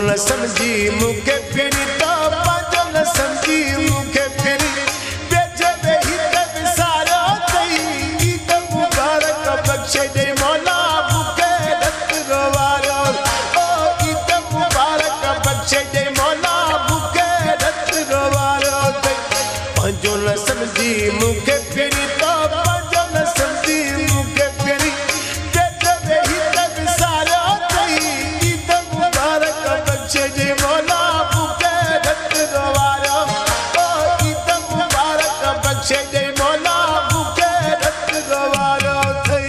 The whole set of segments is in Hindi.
न समझी मुखे फिरी तो पंहिंजो न समझी मुखे फिरी बेजे वेही त विसारो अथई ईद मुबारक बख़्शे ॾे मौला मूंखे रत रोवारो ओ ईद मुबारक बख़्शे ॾे मौला मूंखे रत रोवारो अथई पंहिंजो न समझी मुखे फिरी तो पंहिंजो न समझी मुखे फिरी बेजे वेही त विसारो अथई ईद मुबारक बख़्शे ॾे मौला मूंखे रत रोवारो ओ ईद मुबारक बख़्शे ॾे मौला मूंखे रत रोवारो अथई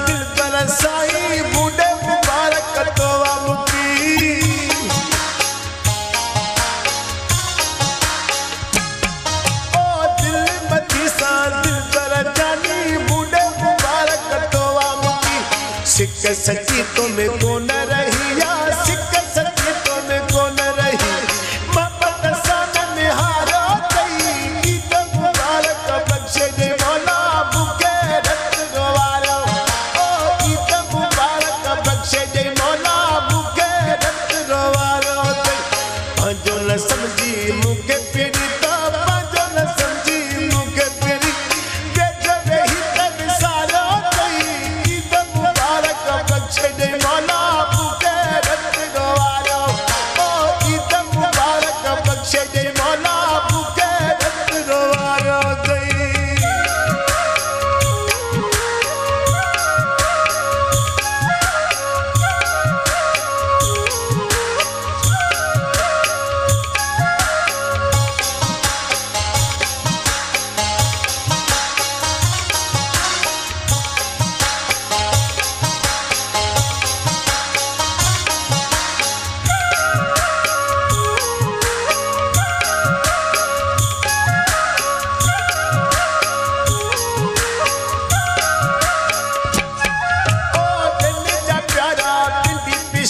दिल बरसाई बूढ़े मुबारक तोवा मुकी ओ दिल मथी सा दिल बर जानी बूढ़े मुबारक तोवा मुकी सिक सची तो में कोन रही या सिक सची तो में कोन रही मोहब्बत सान में हारो तई ईद मुबारक बख़्शे ॾे मौला मूंखे रत रोवारो बख़्शे ॾे मौला मूंखे रत रोवारो अथई पंहिंजो न समझी मूंखे फिरी तो पंहिंजो न समझी मूंखे फिरी बेजे वेही त विसारो अथई ईद मुबारक बख़्शे ॾे मौला मूंखे रत रोवारो ओ ईद मुबारक बख़्शे ॾे मौला मूंखे रत रोवारो अथई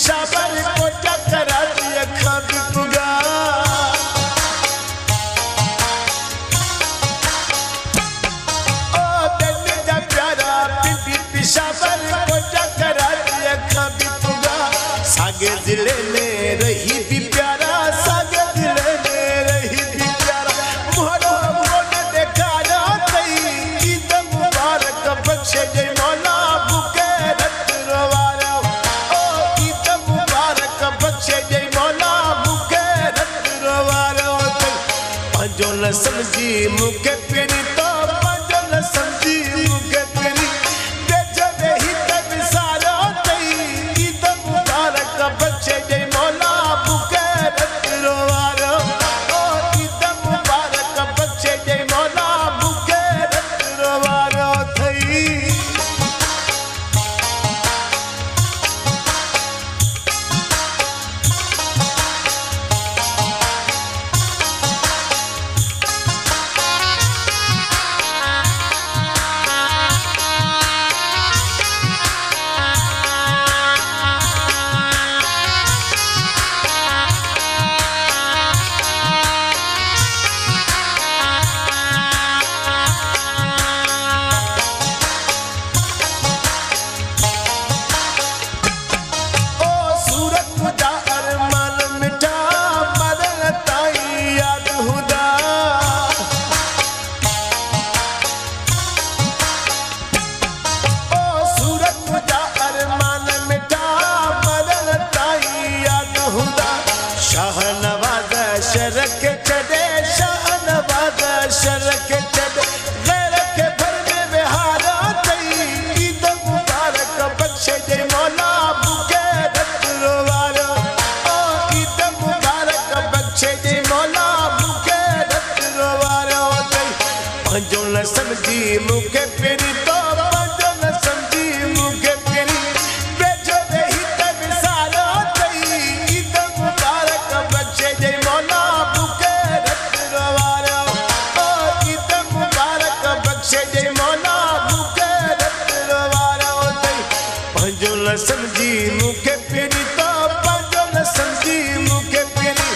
शाबर को टकरा दिया खाबी पुगा ओ दिल जा प्यारा बिंदी पिशाबर को टकरा दिया खाबी पुगा सागे जिले में रही भी प्यारा सागे जिले में रही भी प्यारा मोहरो मोन देखा ना तई ईद मुबारक बख़्शे ॾे मौला मूंखे रत रोवारो बख़्शे ॾे मौला मूंखे रत रोवारो अथई पंहिंजो न समझी मूंखे फिरी तो पंहिंजो न समझी मूंखे फिरी बेजे वेही त विसारो अथई ईद मुबारक बख़्शे ॾे मौला मूंखे रत रोवारो ओ ईद मुबारक बख़्शे ॾे मौला मूंखे रत रोवारो अथई पंजो न समझी मूंखे फिरी तो पंजो न समझी मुखे फिरी तो पंजो न समझी मुखे फिरी